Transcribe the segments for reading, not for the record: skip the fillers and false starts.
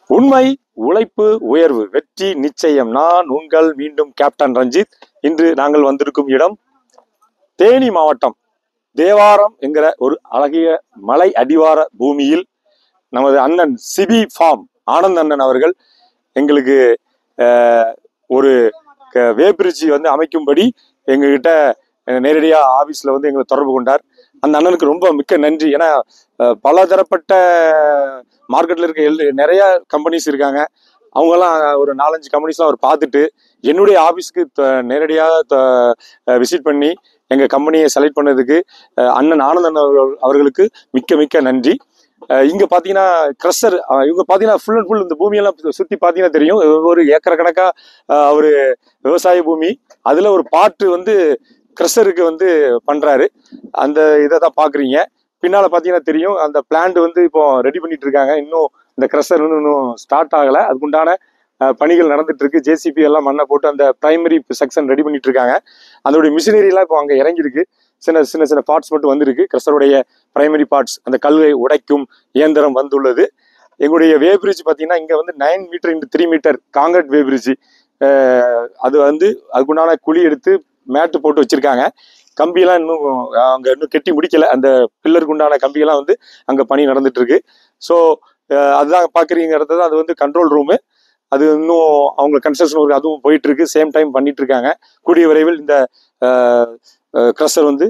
உண்மை, உழைப்பு, உயர்வு, வெற்றி நிச்சயம். நான் உங்கள் மீண்டும் கேப்டன் ரஞ்சித். இன்று நாங்கள் வந்திருக்கும் இடம் தேனி மாவட்டம் தேவாரம் என்கிற ஒரு அழகிய மலை அடிவார பூமியில் நமது அண்ணன் சிபி ஃபார்ம் ஆனந்த் அண்ணன் அவர்கள் எங்களுக்கு ஒரு வேபிரிட்ஜி வந்து அமைக்கும்படி எங்ககிட்ட நேரடியாக ஆபீஸ்ல வந்து எங்களை தொடர்பு கொண்டார். அந்த அண்ணனுக்கு ரொம்ப மிக்க நன்றி. ஏன்னா பல தரப்பட்ட மார்க்கெட்ல இருக்க நிறைய கம்பெனிஸ் இருக்காங்க. அவங்கெல்லாம் ஒரு 4-5 கம்பெனிஸ்லாம் அவர் பார்த்துட்டு என்னுடைய ஆஃபீஸ்க்கு நேரடியாக விசிட் பண்ணி எங்கள் கம்பெனியை செலக்ட் பண்ணதுக்கு அண்ணன் ஆனந்தன் அவர்களுக்கு மிக்க மிக்க நன்றி. இங்கே பார்த்தீங்கன்னா க்ரஷர், இவங்க பார்த்தீங்கன்னா ஃபுல் அண்ட் ஃபுல் இந்த பூமியெல்லாம் சுற்றி பார்த்தீங்கன்னா தெரியும். ஒரு ஏக்கர் கணக்காக ஒரு விவசாய பூமி. அதில் ஒரு பாட்டு வந்து க்ரஷருக்கு வந்து பண்ணுறாரு. அந்த இதை தான் பார்க்குறீங்க. பின்னால் பார்த்தீங்கன்னா தெரியும். அந்த பிளான்ட் வந்து இப்போ ரெடி பண்ணிட்டு இருக்காங்க. இன்னும் இந்த க்ரஷர் வந்து இன்னும் ஸ்டார்ட் ஆகலை. அதுக்குண்டான பணிகள் நடந்துட்டு இருக்கு. ஜேசிபி எல்லாம் மண்ணை போட்டு அந்த பிரைமரி செக்ஷன் ரெடி பண்ணிட்டு இருக்காங்க. அதோடைய மிஷினரிலாம் இப்போ அங்கே இறங்கியிருக்கு. சின்ன சின்ன சின்ன பார்ட்ஸ் மட்டும் வந்திருக்கு. க்ரஷருடைய பிரைமரி பார்ட்ஸ், அந்த கல்லை உடைக்கும் இயந்திரம் வந்துள்ளது. எங்களுடைய வே பிரிட்ஜ் பார்த்தீங்கன்னா இங்கே வந்து 9 மீட்டர் × 3 மீட்டர் காங்கிரீட் வே பிரிட்ஜ். அது வந்து அதுக்குண்டான குழி எடுத்து மேட்டு போட்டு வச்சிருக்காங்க. கம்பியெல்லாம் இன்னும் அங்கே இன்னும் கெட்டி முடிக்கல. அந்த பில்லருக்கு உண்டான கம்பியெல்லாம் வந்து அங்கே பணி நடந்துட்டு இருக்கு. ஸோ அதுதான் பார்க்குறீங்கிறது. அது வந்து கண்ட்ரோல் ரூமு. அது இன்னும் அவங்க கன்ஸ்ட்ரக்ஷன் ஒர்க் அதுவும் போயிட்டு இருக்கு. சேம் டைம் பண்ணிட்டு இருக்காங்க. கூடிய விரைவில் இந்த க்ரஷர் வந்து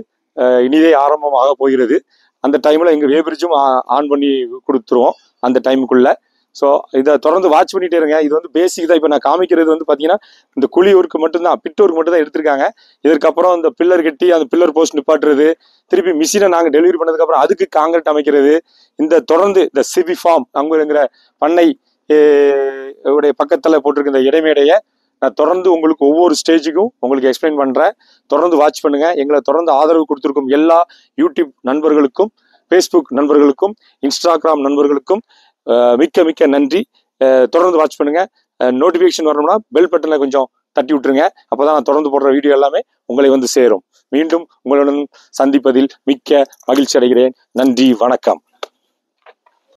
இனிதே ஆரம்பமாக போகிறது. அந்த டைம்ல எங்க வேபிரிட்ஜும் ஆன் பண்ணி கொடுத்துருவோம் அந்த டைமுக்குள்ள. ஸோ இதை தொடர்ந்து வாட்ச் பண்ணிட்டே இருங்க. இது வந்து பேசிக் தான். இப்போ நான் காமிக்கிறது வந்து பார்த்தீங்கன்னா இந்த குழி ஒர்க்கு மட்டும்தான், பிட் ஒர்க் மட்டும் தான் எடுத்திருக்காங்க. இதற்கப்புறம் இந்த பில்லர் கட்டி அந்த பில்லர் போஸ்ட் நிப்பாட்டுறது, திருப்பி மிஷினை நாங்கள் டெலிவரி பண்ணதுக்கப்புறம் அதுக்கு காங்கிரீட் அமைக்கிறது. இந்த தொடர்ந்து இந்த சிபி ஃபார்ம் அங்குங்கிற பண்ணை உடைய பக்கத்தில் போட்டிருக்க இந்த இடைமேடையை நான் தொடர்ந்து உங்களுக்கு ஒவ்வொரு ஸ்டேஜுக்கும் உங்களுக்கு எக்ஸ்பிளைன் பண்ணுறேன். தொடர்ந்து வாட்ச் பண்ணுங்க. எங்களை தொடர்ந்து ஆதரவு கொடுத்துருக்கும் எல்லா யூடியூப் நண்பர்களுக்கும், ஃபேஸ்புக் நண்பர்களுக்கும், இன்ஸ்டாகிராம் நண்பர்களுக்கும் மிக்க மிக்க நன்றி. தொடர்ந்து வாட்ச் பண்ணுங்க. நோட்டிஃபிகேஷன் வரணும்னா பெல் பட்டனை கொஞ்சம் தட்டி விட்டுருங்க. அப்போதான் நான் தொடர்ந்து போடுற வீடியோ எல்லாமே உங்களை வந்து சேரும். மீண்டும் உங்களுடன் சந்திப்பதில் மிக்க மகிழ்ச்சி அடைகிறேன். நன்றி, வணக்கம்.